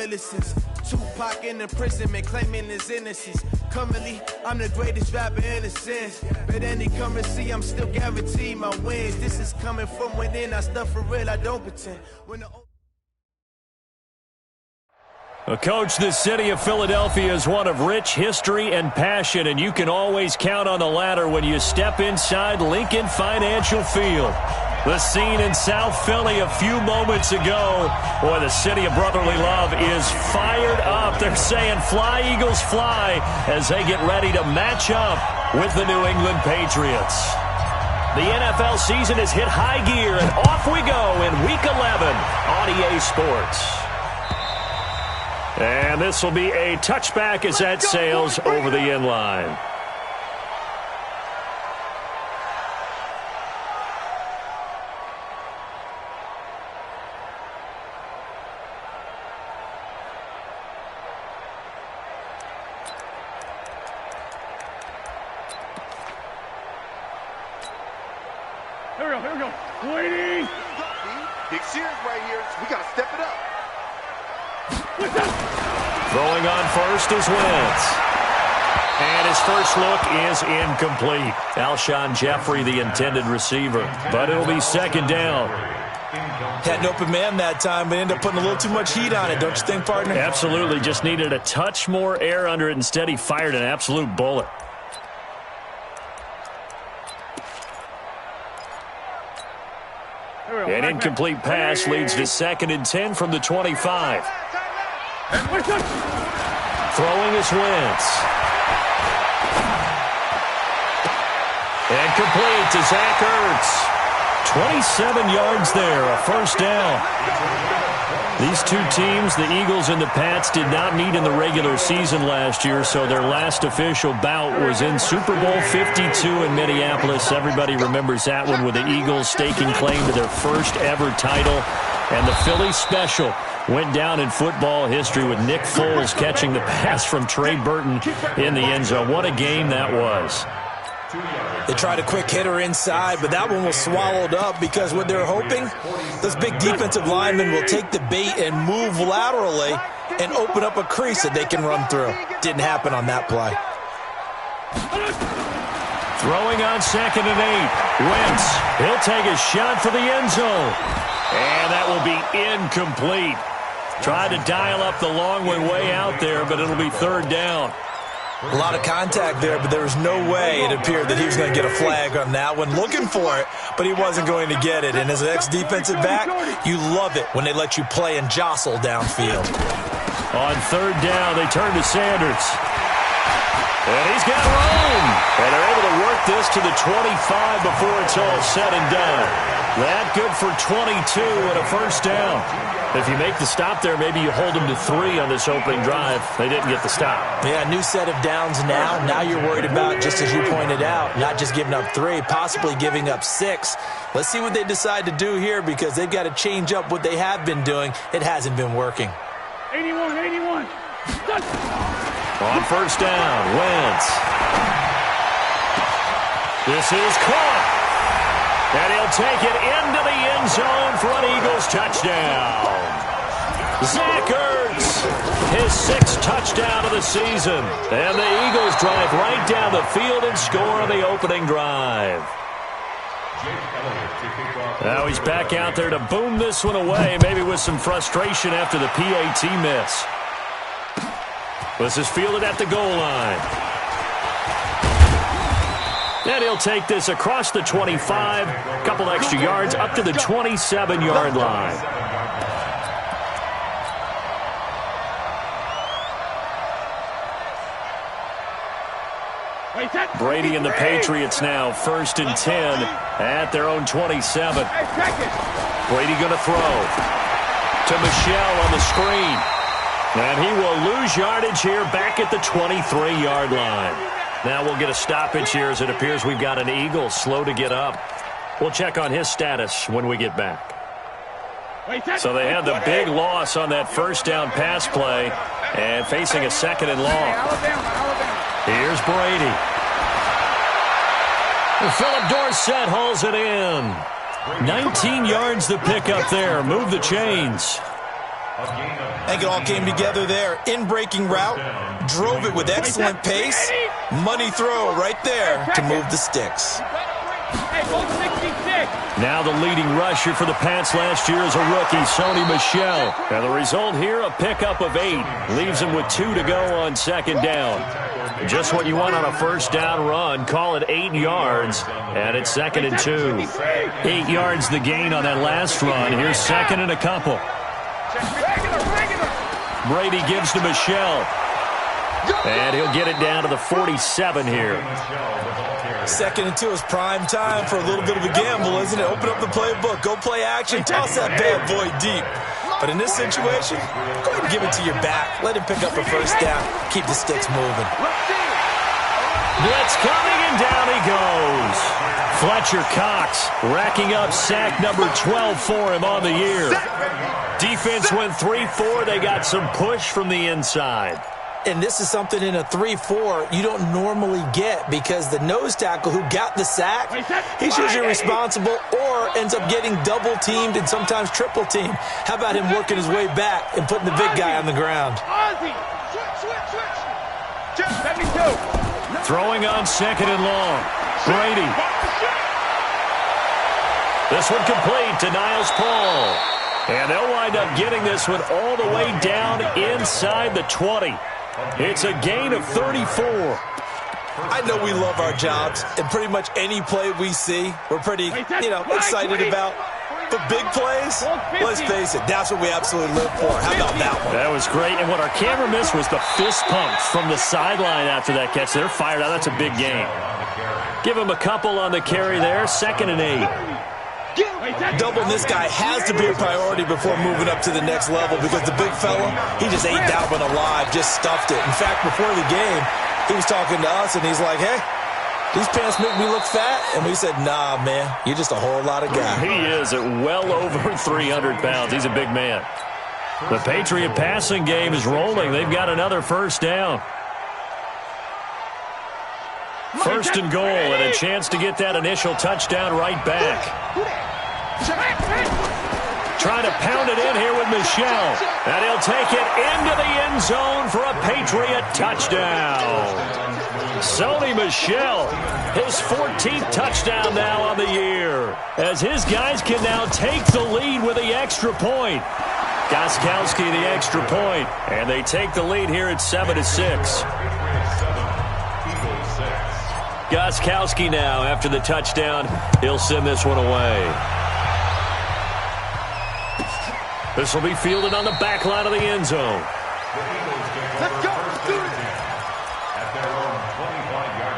millicents. Tupac in imprisonment, claiming his innocence. Currently, I'm the greatest rapper in a sense. But any currency, I'm still guaranteed my wins. This is coming from within. I stuff for real, I don't pretend. Coach, the city of Philadelphia is one of rich history and passion, and you can always count on the latter when you step inside Lincoln Financial Field. The scene in South Philly a few moments ago. Boy, the city of brotherly love is fired up. They're saying, "Fly, Eagles, fly," as they get ready to match up with the New England Patriots. The NFL season has hit high gear, and off we go in Week 11 on EA Sports. And this will be a touchback as that sails over the end line. Here we go. Waiting. Big series right here. We got to step it up. Throwing on first is Wentz. And his first look is incomplete. Alshon Jeffrey, the intended receiver. But it'll be second down. Had an open man that time, but ended up putting a little too much heat on it, don't you think, partner? Absolutely. Just needed a touch more air under it. Instead, he fired an absolute bullet. An incomplete pass leads to 2nd and 10 from the 25. Throwing is Wentz. And complete to Zach Ertz. 27 yards there, a first down. These two teams, the Eagles and the Pats, did not meet in the regular season last year, so their last official bout was in Super Bowl 52 in Minneapolis. Everybody remembers that one with the Eagles staking claim to their first ever title. And the Philly special went down in football history with Nick Foles catching the pass from Trey Burton in the end zone. What a game that was. They tried a quick hitter inside, but that one was swallowed up because what they're hoping, this big defensive lineman will take the bait and move laterally and open up a crease that they can run through. Didn't happen on that play. Throwing on 2nd and 8. Wentz, he'll take a shot for the end zone. And that will be incomplete. Tried to dial up the long way out there, but it'll be 3rd down. A lot of contact there, but there was no way it appeared that he was going to get a flag on that one. Looking for it, but he wasn't going to get it. And as an ex-defensive back, you love it when they let you play and jostle downfield. On 3rd down, they turn to Sanders. And he's got room. And they're able to work this to the 25 before it's all said and done. That good for 22 and a first down. If you make the stop there, maybe you hold them to 3 on this opening drive. They didn't get the stop. Yeah, new set of downs now. Now you're worried about, just as you pointed out, not just giving up 3, possibly giving up 6. Let's see what they decide to do here because they've got to change up what they have been doing. It hasn't been working. 81. On first down, Wentz. This is caught. And he'll take it into the end zone for an Eagles touchdown. Zach Ertz, his 6th touchdown of the season. And the Eagles drive right down the field and score on the opening drive. Now he's back out there to boom this one away, maybe with some frustration after the PAT miss. This is fielded at the goal line. And he'll take this across the 25, a couple extra yards, up to the 27-yard line. Brady and the Patriots now, 1st and 10 at their own 27. Brady going to throw to Michel on the screen. And he will lose yardage here back at the 23-yard line. Now we'll get a stoppage here as it appears we've got an Eagle slow to get up. We'll check on his status when we get back. So they had the big loss on that first down pass play and facing a 2nd and long. Here's Brady. Philip Dorsett hauls it in. 19 yards the pick up there. Move the chains. I think it all came together there. In-breaking route, drove it with excellent pace. Money throw right there to move the sticks. Now the leading rusher for the Pats last year is a rookie, Sony Michel. And the result here, a pickup of 8. Leaves him with 2 to go on second down. Just what you want on a first down run. Call it 8 yards, and it's 2nd and 2. 8 yards the gain on that last run. Here's 2nd and a couple. Brady gives to Michel. And he'll get it down to the 47 here. 2nd and 2 is prime time for a little bit of a gamble, isn't it? Open up the playbook, go play action, toss that bad boy deep. But in this situation, go ahead and give it to your back. Let him pick up a first down. Keep the sticks moving. Blitz coming, and down he goes. Fletcher Cox racking up sack number 12 for him on the year. Defense went 3-4. They got some push from the inside. And this is something in a 3-4 you don't normally get, because the nose tackle who got the sack, he's usually responsible or ends up getting double-teamed and sometimes triple-teamed. How about him working his way back and putting the big guy on the ground? Throwing on 2nd and long. Brady. This one complete to Niles Paul. And they'll wind up getting this one all the way down inside the 20. It's a gain of 34. I know we love our jobs, and pretty much any play we see, we're pretty, excited about. But big plays, let's face it, that's what we absolutely live for. How about that one? That was great, and what our camera missed was the fist pumps from the sideline after that catch. They're fired out. That's a big gain. Give him a couple on the carry there. 2nd and 8. Doubling this guy has to be a priority before moving up to the next level, because the big fella, he just ate that one alive, just stuffed it. In fact, before the game, he was talking to us, and he's like, hey, these pants make me look fat. And we said, nah, man, you're just a whole lot of guy. He is at well over 300 pounds. He's a big man. The Patriot passing game is rolling. They've got another first down. 1st and goal, and a chance to get that initial touchdown right back. Trying to pound it in here with Michel. And he'll take it into the end zone for a Patriot touchdown. Sony Michel, his 14th touchdown now on the year, as his guys can now take the lead with the extra point. Gostkowski the extra point, and they take the lead here at 7-6. Gostkowski now, after the touchdown, he'll send this one away. This will be fielded on the back line of the end zone. Let's go. Let's do it. At their own 25-yard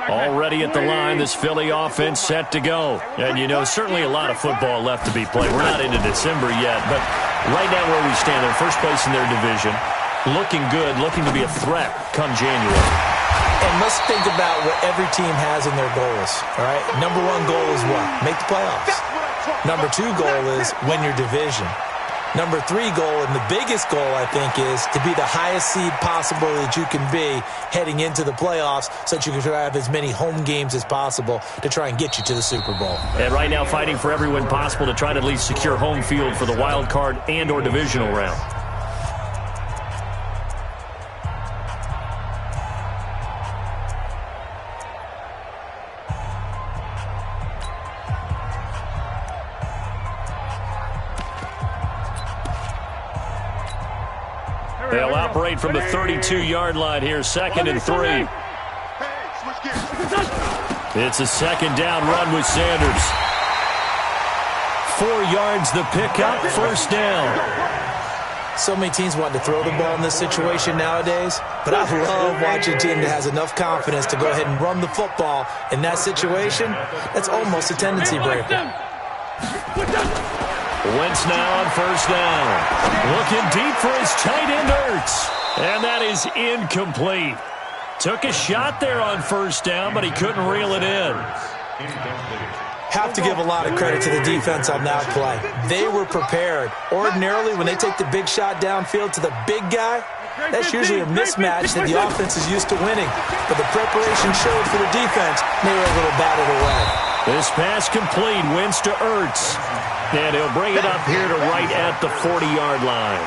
line. Already at the line, this Philly offense set to go. And, certainly a lot of football left to be played. We're not into December yet, but right now where we stand, they're first place in their division. Looking good, looking to be a threat come January. And let's think about what every team has in their goals, all right? Number 1 goal is what? Make the playoffs. Number 2 goal is win your division. Number 3 goal, and the biggest goal, I think, is to be the highest seed possible that you can be heading into the playoffs, so that you can have as many home games as possible to try and get you to the Super Bowl. And right now fighting for every win possible to try to at least secure home field for the wild card and or divisional round. They'll operate from the 32-yard line here, 2nd and 3. It's a 2nd down run with Sanders. 4 yards the pickup, 1st down. So many teams want to throw the ball in this situation nowadays, but I love watching a team that has enough confidence to go ahead and run the football in that situation. That's almost a tendency breaker. Wentz now on 1st down. Looking deep for his tight end, Ertz. And that is incomplete. Took a shot there on 1st down, but he couldn't reel it in. Have to give a lot of credit to the defense on that play. They were prepared. Ordinarily, when they take the big shot downfield to the big guy, that's usually a mismatch that the offense is used to winning. But the preparation showed for the defense, and they were able to bat it away. This pass complete, wins to Ertz. And he'll bring it up here to right at the 40-yard line.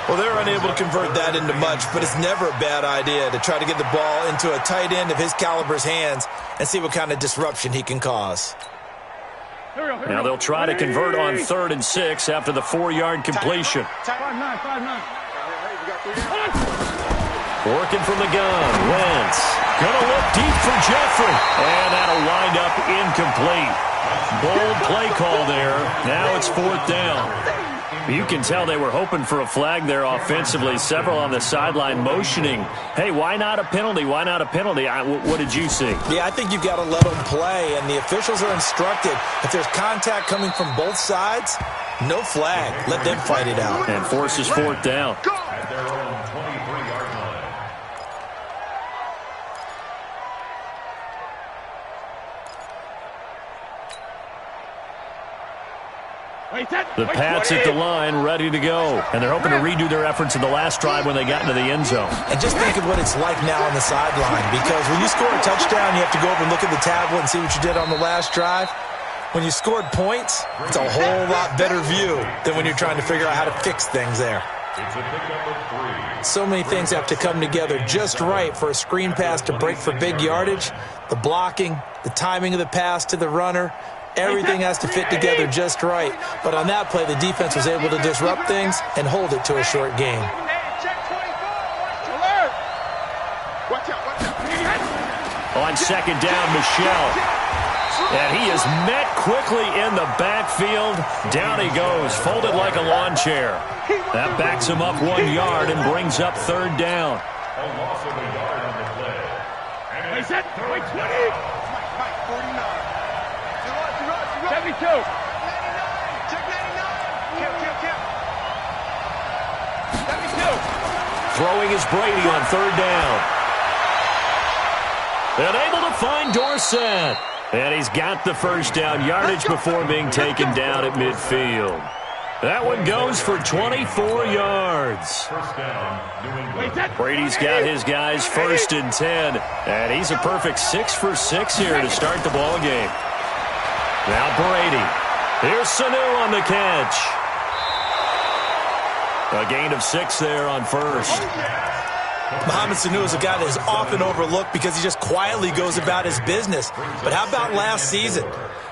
Well, they're unable to convert that into much, but it's never a bad idea to try to get the ball into a tight end of his caliber's hands and see what kind of disruption he can cause. Now they'll try to convert on 3rd and 6 after the 4-yard completion. 5-9. Working from the gun, Wentz. Gonna look deep for Jeffrey. And that'll wind up incomplete. Bold play call there. Now it's 4th down. You can tell they were hoping for a flag there offensively. Several on the sideline motioning. Hey, why not a penalty? Why not a penalty? What did you see? Yeah, I think you've got to let them play, and the officials are instructed. If there's contact coming from both sides, no flag. Let them fight it out. And forces 4th down. At their own 23-yard line. The Pats at the line, ready to go. And they're hoping to redo their efforts in the last drive when they got into the end zone. And just think of what it's like now on the sideline, because when you score a touchdown, you have to go over and look at the tablet and see what you did on the last drive. When you scored points, it's a whole lot better view than when you're trying to figure out how to fix things there. It's a pickup of 3. So many things have to come together just right for a screen pass to break for big yardage. The blocking, the timing of the pass to the runner, everything has to fit together just right. But on that play, the defense was able to disrupt things and hold it to a short game. On 2nd down, Michel. And he is met quickly in the backfield. Down he goes, folded like a lawn chair. That backs him up 1 yard and brings up 3rd down. A loss of a yard on the play. And Wait, it's set. 3rd Wait, 20. down. 72. Throwing is Brady on 3rd down. And able to find Dorsett. And he's got the 1st down yardage before being taken down at midfield. That one goes for 24 yards. 1st down, New England. Brady's got his guys 1st and 10. And he's a perfect 6 for 6 here to start the ball game. Now Brady. Here's Sanu on the catch. A gain of 6 there on 1st. Mohamed Sanu is a guy that is often overlooked because he just quietly goes about his business. But how about last season?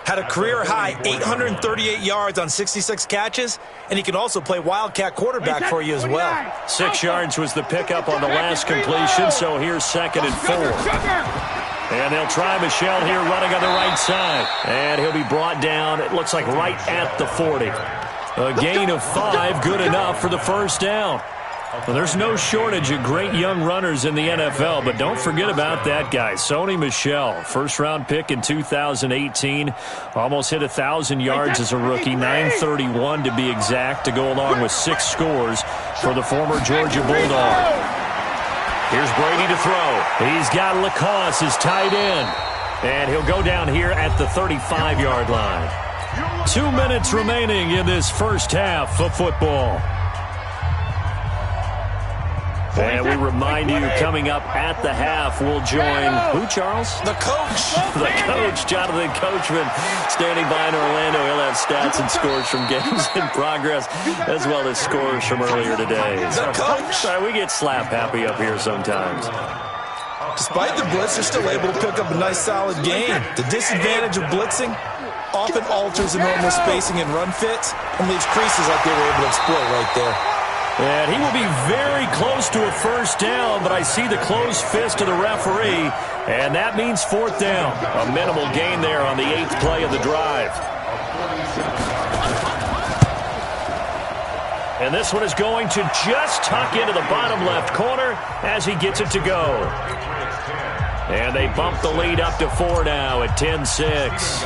Had a career-high 838 yards on 66 catches, and he can also play wildcat quarterback for you as well. 6 yards was the pickup on the last completion, so here's 2nd and 4. And they'll try Michel here running on the right side. And he'll be brought down, it looks like right at the 40. A gain of 5, good enough for the 1st down. Well, there's no shortage of great young runners in the NFL, but don't forget about that guy, Sony Michel. 1st-round pick in 2018. Almost hit 1,000 yards as a rookie, 931 to be exact, to go along with 6 scores for the former Georgia Bulldog. Here's Brady to throw. He's got Lacoste as tight end. And he'll go down here at the 35-yard line. 2 minutes remaining in this 1st half of football. And we remind you, coming up at the half, we'll join who, Charles? The coach. The coach, Jonathan Coachman, standing by in Orlando. He'll have stats and scores from games in progress, as well as scores from earlier today. The coach. Sorry, we get slap happy up here sometimes. Despite the blitz, they're still able to pick up a nice, solid game. The disadvantage of blitzing often alters the normal spacing and run fits and leaves creases like they were able to exploit right there. And he will be very close to a 1st down, but I see the closed fist of the referee, and that means 4th down. A minimal gain there on the 8th play of the drive. And this one is going to just tuck into the bottom left corner as he gets it to go. And they bump the lead up to 4 now at 10-6.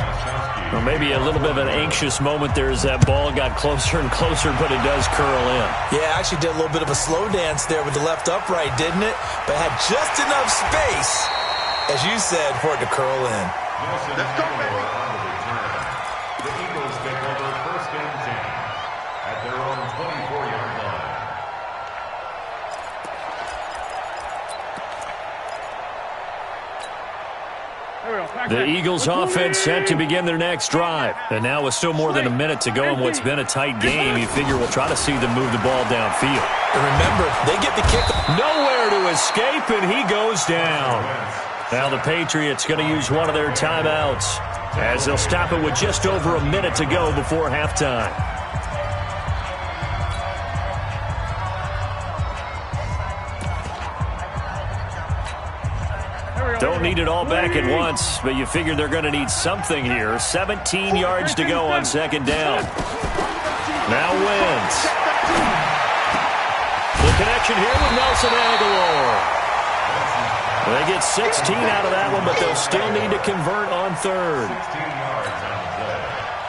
Well, maybe a little bit of an anxious moment there as that ball got closer and closer, but it does curl in. Yeah, actually did a little bit of a slow dance there with the left upright, didn't it? But had just enough space, as you said, for it to curl in. Let's go, baby. The Eagles take over 1st and 10 at their own 24-yard line. The Eagles offense set to begin their next drive. And now with still more than a minute to go in what's been a tight game, you figure we'll try to see them move the ball downfield. And remember, they get the kick. Nowhere to escape, and he goes down. Now the Patriots going to use one of their timeouts as they'll stop it with just over a minute to go before halftime. Don't need it all back at once, but you figure they're going to need something here. 17 yards to go on second down. Now wins. The connection here with Nelson Aguilar. They get 16 out of that one, but they'll still need to convert on third.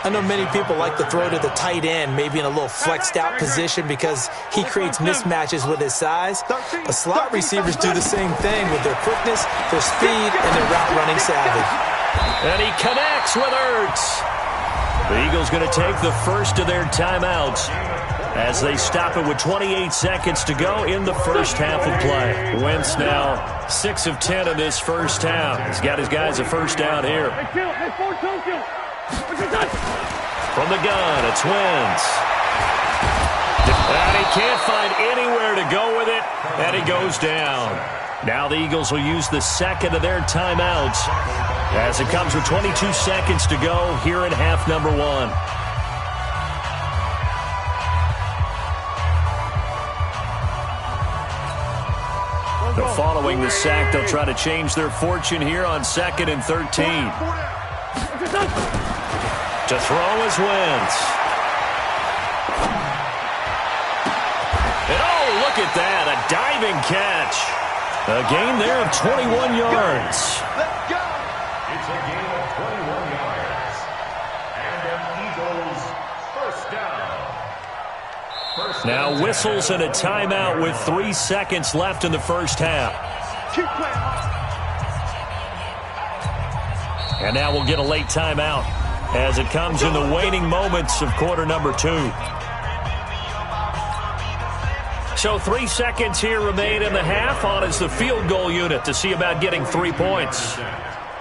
I know many people like to throw to the tight end, maybe in a little flexed out position because he creates mismatches with his size. But slot receivers do the same thing with their quickness, their speed, and their route running savvy. And he connects with Ertz. The Eagles going to take the first of their timeouts as they stop it with 28 seconds to go in the first half of play. Wentz now 6 of 10 in this first half. He's got his guys a first down here. From the gun, it's Wentz. And he can't find anywhere to go with it, and he goes down. Now the Eagles will use the second of their timeouts as it comes with 22 seconds to go here in half number 1. Following the sack, they'll try to change their fortune here on 2nd and 13. To throw is Wentz. And oh, look at that, a diving catch. A gain there of 21 yards. It's a gain of 21 yards. And an Eagles first down. Now whistles and a timeout with 3 seconds left in the first half. And now we'll get a late timeout as it comes in the waning moments of quarter number 2. So 3 seconds here remain in the half. On is the field goal unit to see about getting 3 points.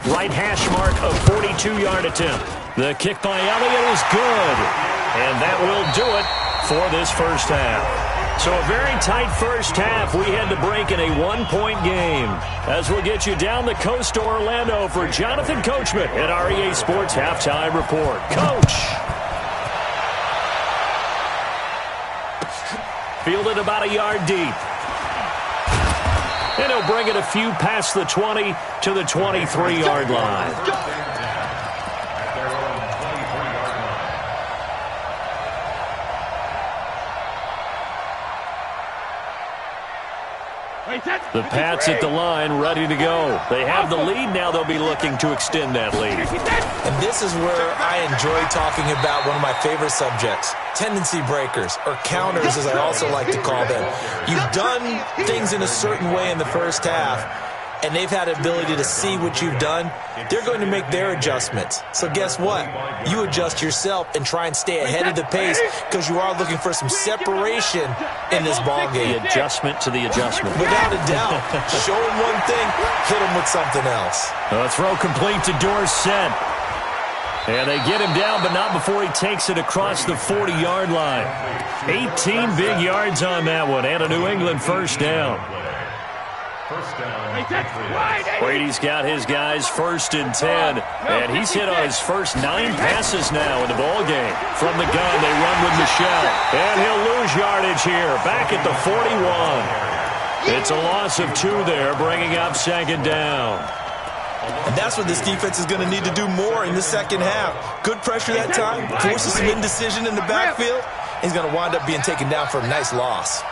Right hash mark of 42-yard attempt. The kick by Elliott is good. And that will do it for this first half. So a very tight first half. We had to break in a 1-point game. As we'll get you down the coast to Orlando for Jonathan Coachman at REA Sports Halftime Report. Coach. Fielded about a yard deep. And he'll bring it a few past the 20 to the 23-yard line. The Pats at the line, ready to go. They have the lead. Now they'll be looking to extend that lead. And this is where I enjoy talking about one of my favorite subjects, tendency breakers, or counters as I also like to call them. You've done things in a certain way in the first half, and they've had the ability to see what you've done. They're going to make their adjustments. So guess what? You adjust yourself and try and stay ahead of the pace because you are looking for some separation in this ball game. The adjustment to the adjustment. Without a doubt. Show them one thing, hit them with something else. A throw complete to Dorsett. And they get him down, but not before he takes it across the 40-yard line. 18 big yards on that one, and a New England first down. Brady's got his guys 1st and 10, and he's hit on his first 9 passes now in the ball game. From the gun, they run with Michelle, and he'll lose yardage here, back at the 41. It's a loss of 2 there, bringing up 2nd down. And that's what this defense is going to need to do more in the second half. Good pressure that time, forces some indecision in the backfield. He's going to wind up being taken down for a nice loss.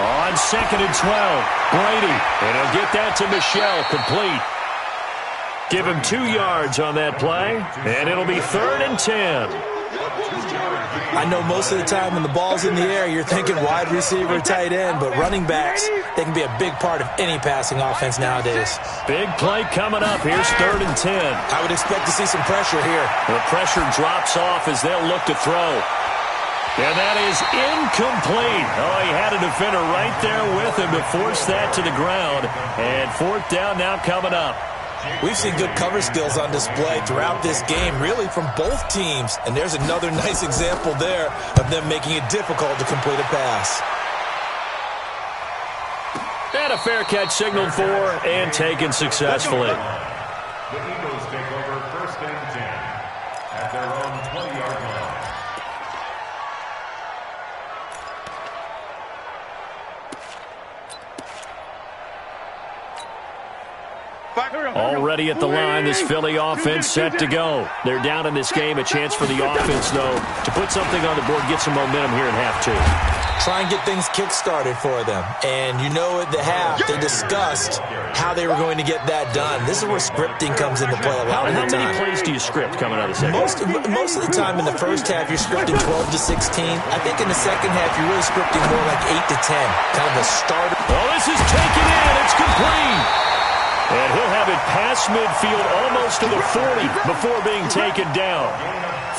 On 2nd and 12, Brady, and he'll get that to Michelle, complete. Give him 2 yards on that play, and it'll be 3rd and 10. I know most of the time when the ball's in the air, you're thinking wide receiver, tight end, but running backs, they can be a big part of any passing offense nowadays. Big play coming up. Here's 3rd and 10. I would expect to see some pressure here. The pressure drops off as they'll look to throw. And that is incomplete. Oh, he had a defender right there with him to force that to the ground. And 4th down now coming up. We've seen good cover skills on display throughout this game, really from both teams. And there's another nice example there of them making it difficult to complete a pass. And a fair catch signaled for and taken successfully. The Eagles take over 1st and 10 at their own 20-yard line. Already at the line, this Philly offense set to go. They're down in this game. A chance for the offense, though, to put something on the board, get some momentum here in half two. Try and get things kick-started for them. And you know at the half, they discussed how they were going to get that done. This is where scripting comes into play a lot of the time. How many plays do you script coming out of the second? Most of the time in the first half, you're scripting 12 to 16. I think in the second half, you're really scripting more like 8 to 10. Kind of a starter. Oh, this is taken in. It's complete. And he'll have it past midfield almost to the 40 before being taken down.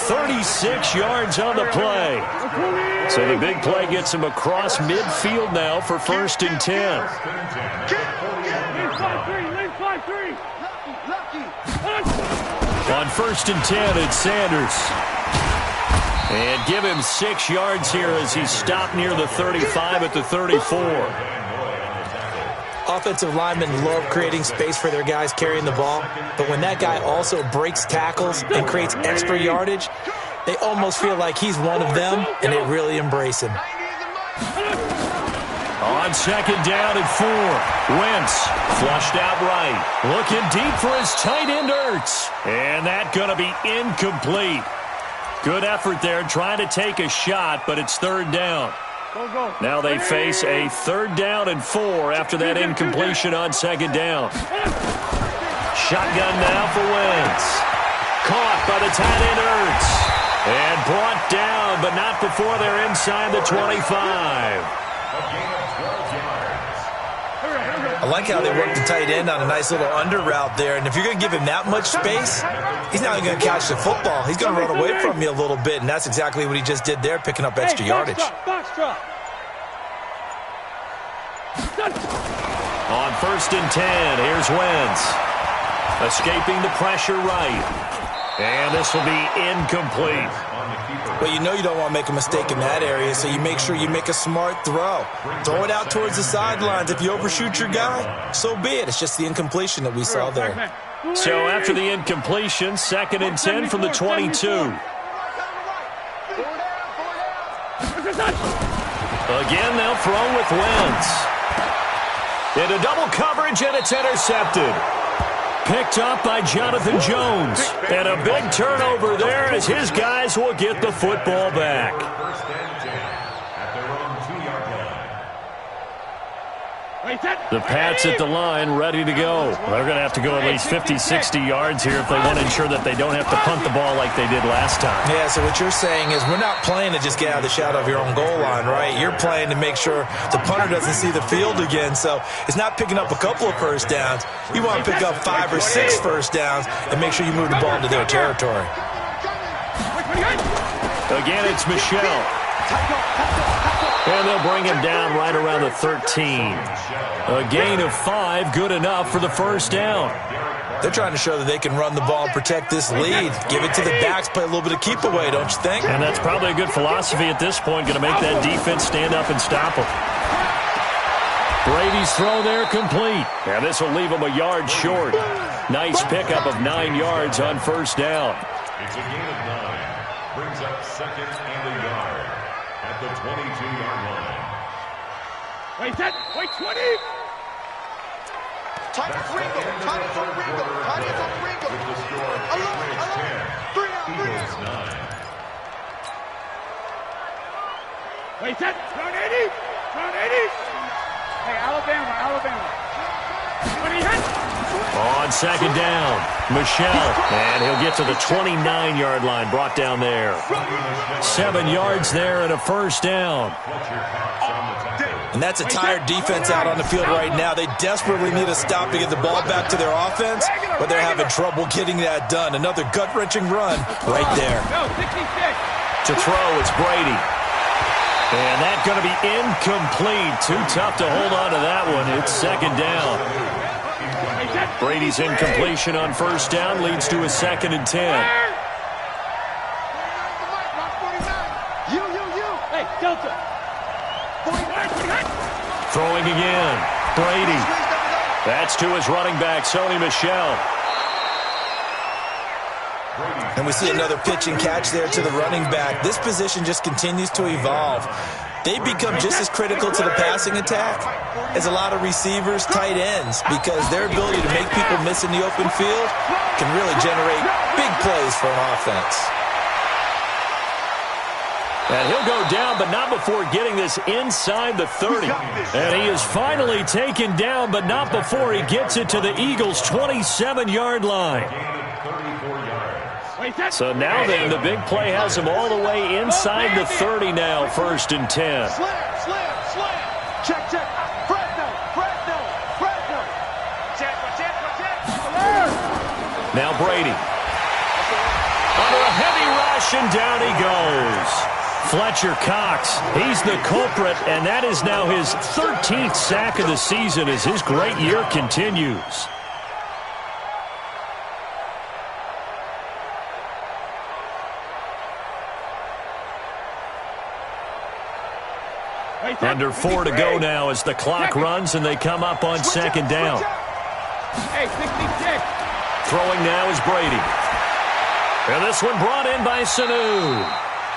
36 yards on the play. So the big play gets him across midfield now for 1st and 10. On 1st and 10, it's Sanders. And give him 6 yards here as he's stopped near the 35 at the 34. Offensive linemen love creating space for their guys carrying the ball, but when that guy also breaks tackles and creates extra yardage, they almost feel like he's one of them, and they really embrace him. On 2nd down and 4, Wentz flushed out right, looking deep for his tight end Ertz, and that going to be incomplete. Good effort there, trying to take a shot, but it's 3rd down. Now they face a 3rd down and 4 after that incompletion on 2nd down. Shotgun now for Wentz. Caught by the tight end Ertz. And brought down, but not before they're inside the 25. I like how they work the tight end on a nice little under route there. And if you're going to give him that much space, he's not going to catch the football. He's going to run away from you a little bit, and that's exactly what he just did there, picking up extra yardage. On 1st and 10, here's Wentz. Escaping the pressure right. And this will be incomplete. Well, you know you don't want to make a mistake in that area, so you make sure you make a smart throw. Throw it out towards the sidelines. If you overshoot your guy, so be it. It's just the incompletion that we saw there. So after the incompletion, 2nd and 10 from the 22. Again, they'll throw with Wentz. Into double coverage, and it's intercepted. Picked up by Jonathan Jones. And a big turnover there as his guys will get the football back. 1st and 10 at their own 2-yard line. The Pats at the line, ready to go. They're going to have to go at least 50, 60 yards here if they want to ensure that they don't have to punt the ball like they did last time. Yeah, so what you're saying is we're not playing to just get out of the shadow of your own goal line, right? You're playing to make sure the punter doesn't see the field again. So it's not picking up a couple of first downs. You want to pick up 5 or 6 first downs and make sure you move the ball into their territory. Again, it's Michelle. And they'll bring him down right around the 13. A gain of 5, good enough for the 1st down. They're trying to show that they can run the ball and protect this lead. Give it to the backs, play a little bit of keep away, don't you think? And that's probably a good philosophy at this point, going to make that defense stand up and stop them. Brady's throw there complete. And this will leave him a yard short. Nice pickup of 9 yards on 1st down. It's a gain of 9. Brings up 2nd and a yard at the 22-yard line. Wait, 20. Tight is Ringo. Tight is on Ringo. Tight is on Ringo. With the score, Patriots 10, Eagles 9. Wait, turn 80. Hey, Alabama. When he hits. On 2nd down, Michelle. And he'll get to the 29-yard line, brought down there. 7 yards there and a 1st down. And that's a tired defense out on the field right now. They desperately need a stop to get the ball back to their offense, but they're having trouble getting that done. Another gut-wrenching run right there. To throw, it's Brady. And that's going to be incomplete. Too tough to hold on to that one. It's 2nd down. Brady's incompletion on first down leads to a 2nd and 10. Hey, Delta. Throwing again. Brady. That's to his running back, Sony Michel. And we see another pitch and catch there to the running back. This position just continues to evolve. They become just as critical to the passing attack as a lot of receivers, tight ends, because their ability to make people miss in the open field can really generate big plays for an offense. And he'll go down, but not before getting this inside the 30. And he is finally taken down, but not before he gets it to the Eagles' 27-yard line. So now then, the big play has him all the way inside the 30 now, 1st and 10. Slam. Check. Fresno. Check. Now Brady. Under a heavy rush, and down he goes. Fletcher Cox, he's the culprit, and that is now his 13th sack of the season as his great year continues. Under 4 to go now as the clock runs and they come up on 2nd down. Hey, 66. Throwing now is Brady. And this one brought in by Sanu.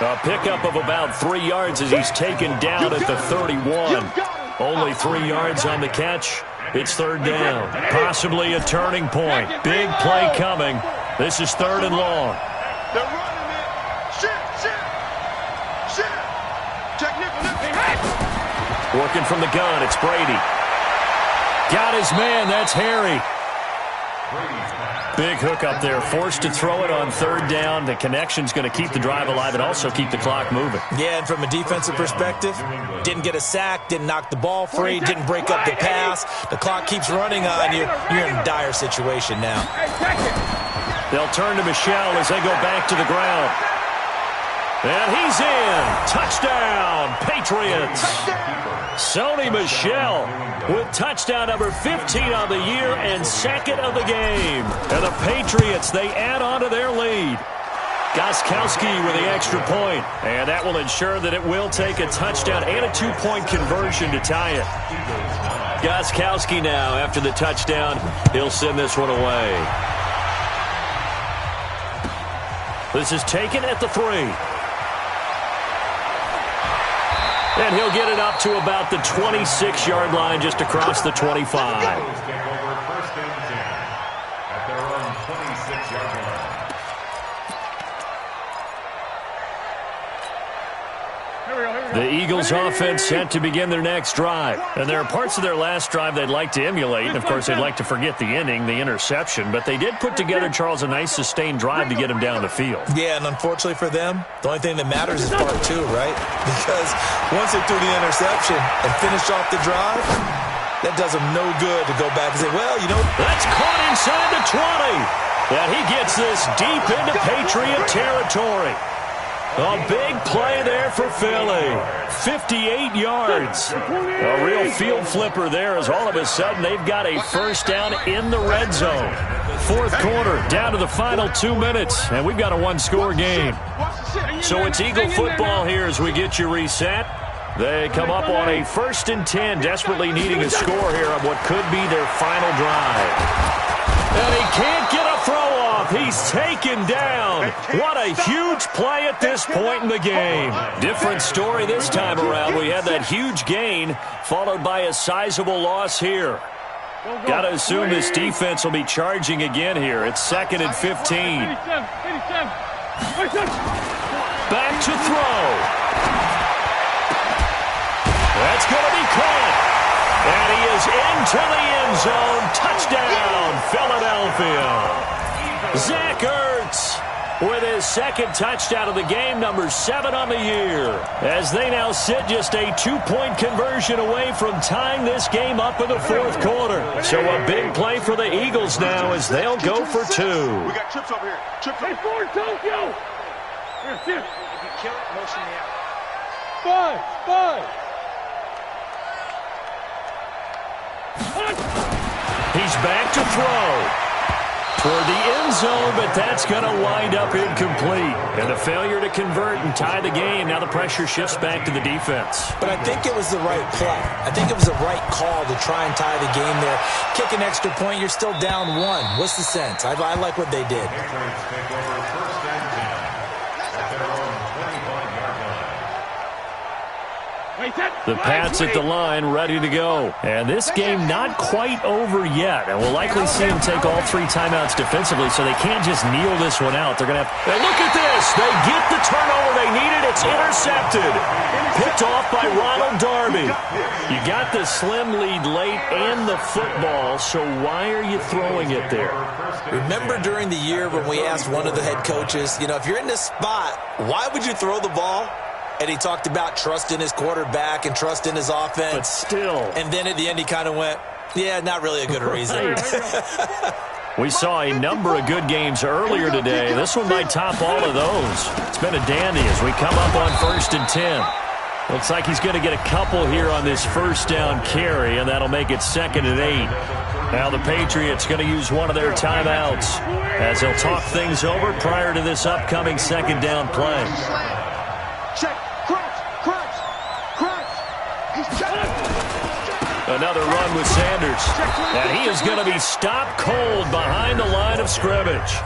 A pickup of about 3 yards as he's taken down at the 31. Only 3 yards on the catch. It's 3rd down. Possibly a turning point. Big play coming. This is 3rd and long. They're running it. Shit. Check nickel. Working from the gun, it's Brady. Got his man, that's Harry. Big hook up there, forced to throw it on 3rd down. The connection's going to keep the drive alive and also keep the clock moving. Yeah, and from a defensive perspective, didn't get a sack, didn't knock the ball free, didn't break up the pass. The clock keeps running on you. You're in a dire situation now. They'll turn to Michel as they go back to the ground. And he's in. Touchdown, Patriots. Sony Michel with touchdown number 15 on the year and 2nd of the game. And the Patriots, they add on to their lead. Gostkowski with the extra point. And that will ensure that it will take a touchdown and a 2-point conversion to tie it. Gostkowski now, after the touchdown, he'll send this one away. This is taken at the 3. And he'll get it up to about the 26-yard line, just across the 25. Take over 1st and 10 at their own 26-yard line. The Eagles offense set to begin their next drive. And there are parts of their last drive they'd like to emulate. And, of course, they'd like to forget the ending, the interception. But they did put together, Charles, a nice sustained drive to get them down the field. Yeah, and unfortunately for them, the only thing that matters is part 2, right? Because once they threw the interception and finished off the drive, that does them no good to go back and say, well, you know. That's caught inside the 20. And he gets this deep into Patriot territory. A big play there for Philly. 58 yards. A real field flipper there as all of a sudden they've got a 1st down in the red zone. 4th quarter, down to the final 2 minutes, and we've got a 1-score game. So it's Eagle football here as we get you reset. They come up on a 1st and 10, desperately needing a score here on what could be their final drive. And he can't get a throw off. He's taken down. What a huge play at this point in the game. Different story this time around. We had that huge gain followed by a sizable loss here. Got to assume this defense will be charging again here. It's 2nd and 15. Back to throw. That's going to be caught. And he is into the end zone. Touchdown, Philadelphia. Zach Ertz with his 2nd touchdown of the game, number 7 on the year. As they now sit just a 2-point conversion away from tying this game up in the 4th quarter. So a big play for the Eagles now as they'll go for 2. We got trips over here. Trips over here. Hey, 4 Tokyo. If you kill it, motion me out. 5. He He's back to throw. Toward the end zone, but that's going to wind up incomplete. And a failure to convert and tie the game. Now the pressure shifts back to the defense. But I think it was the right play. I think it was the right call to try and tie the game there. Kick an extra point, you're still down 1. What's the sense? I like what they did. Patriots take over 1st and 10 at their own 25-yard line. The Pats at the line, ready to go. And this game not quite over yet. And we'll likely see them take all 3 timeouts defensively, so they can't just kneel this one out. They're going to have... And look at this! They get the turnover they needed. It's intercepted. Picked off by Ronald Darby. You got the slim lead late and the football, so why are you throwing it there? Remember during the year when we asked one of the head coaches, if you're in this spot, why would you throw the ball? And he talked about trust in his quarterback and trust in his offense. But still. And then at the end he kind of went, yeah, not really a good reason. We saw a number of good games earlier today. This one might top all of those. It's been a dandy as we come up on 1st and 10. Looks like he's going to get a couple here on this first down carry, and that'll make it 2nd and 8. Now the Patriots going to use one of their timeouts as they'll talk things over prior to this upcoming 2nd down play. Another run with Sanders. And he is going to be stopped cold behind the line of scrimmage.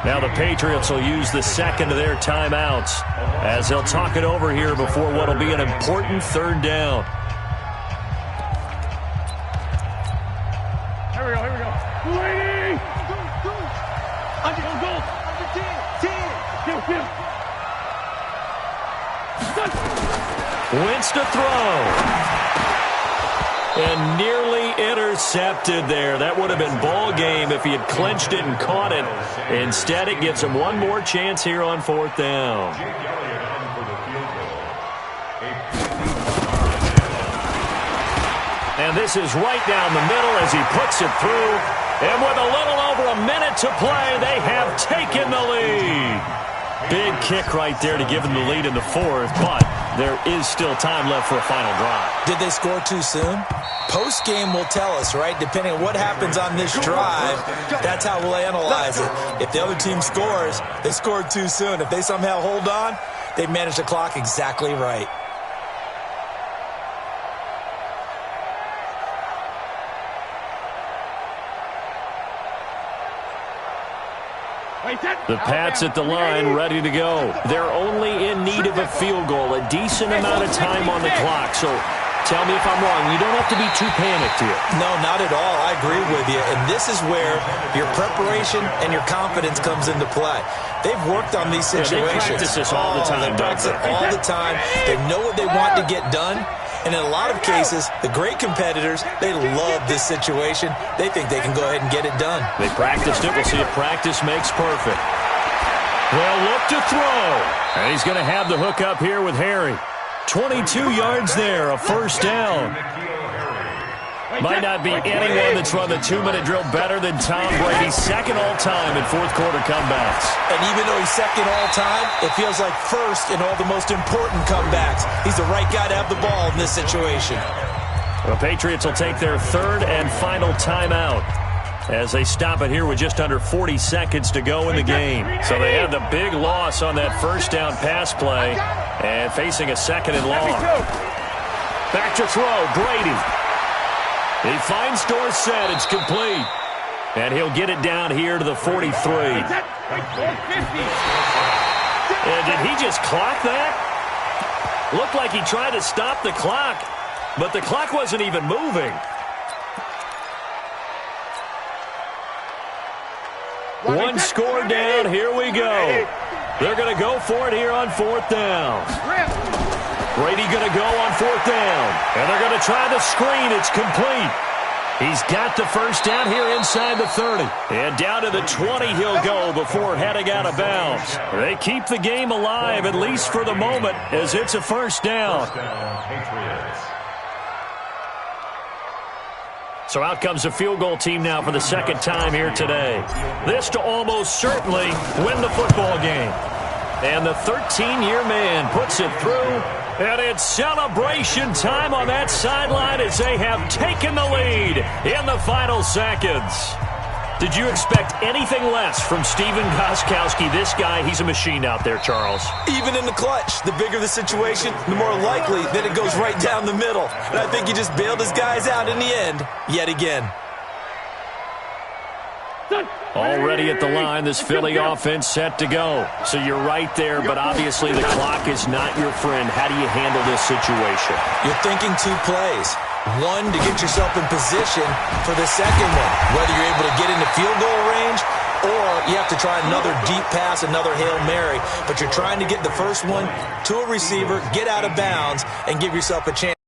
Now the Patriots will use the 2nd of their timeouts as they'll talk it over here before what will be an important 3rd down. Here we go. Lady! Go. Under 10. Wentz to throw. And nearly intercepted there. That would have been ball game if he had clinched it and caught it. Instead, it gives him one more chance here on 4th down. And this is right down the middle as he puts it through. And with a little over a minute to play, they have taken the lead. Big kick right there to give them the lead in the 4th, but there is still time left for a final drive. Did they score too soon? Post-game will tell us, right? Depending on what happens on this drive, that's how we'll analyze it. If the other team scores, they scored too soon. If they somehow hold on, they manage the clock exactly right. The Pats at the line, ready to go. They're only in need of a field goal, a decent amount of time on the clock. So tell me if I'm wrong. You don't have to be too panicked here. No, not at all. I agree with you. And this is where your preparation and your confidence comes into play. They've worked on these situations. They practice this all the time. They practice it all the time. They know what they want to get done. And in a lot of cases, the great competitors, they love this situation. They think they can go ahead and get it done. They practiced it. We'll see if practice makes perfect. They'll look to throw. And he's going to have the hook up here with Harry. 22 yards there, a 1st down. Might not be anyone that's run the 2-minute drill better than Tom Brady. 2nd all-time in 4th quarter comebacks. And even though he's 2nd all-time, it feels like 1st in all the most important comebacks. He's the right guy to have the ball in this situation. The Patriots will take their 3rd and final timeout as they stop it here with just under 40 seconds to go in the game. So they had the big loss on that 1st down pass play and facing a 2nd and long. Back to throw, Brady. He finds Dorsett. It's complete. And he'll get it down here to the 43. And did he just clock that? Looked like he tried to stop the clock, but the clock wasn't even moving. One score down. Here we go. They're going to go for it here on 4th down. Brady going to go on 4th down. And they're going to try the screen. It's complete. He's got the 1st down here inside the 30. And down to the 20 he'll go before heading out of bounds. They keep the game alive, at least for the moment, as it's a 1st down. So out comes the field goal team now for the 2nd time here today. This to almost certainly win the football game. And the 13-year man puts it through And it's celebration time on that sideline as they have taken the lead in the final seconds. Did you expect anything less from Steven Gostkowski? This guy, he's a machine out there, Charles. Even in the clutch, the bigger the situation, the more likely that it goes right down the middle. And I think he just bailed his guys out in the end, yet again. Already at the line, this Philly offense set to go. So you're right there, but obviously the clock is not your friend. How do you handle this situation? You're thinking 2 plays. One, to get yourself in position for the second one, whether you're able to get into field goal range or you have to try another deep pass, another Hail Mary. But you're trying to get the first one to a receiver, get out of bounds, and give yourself a chance.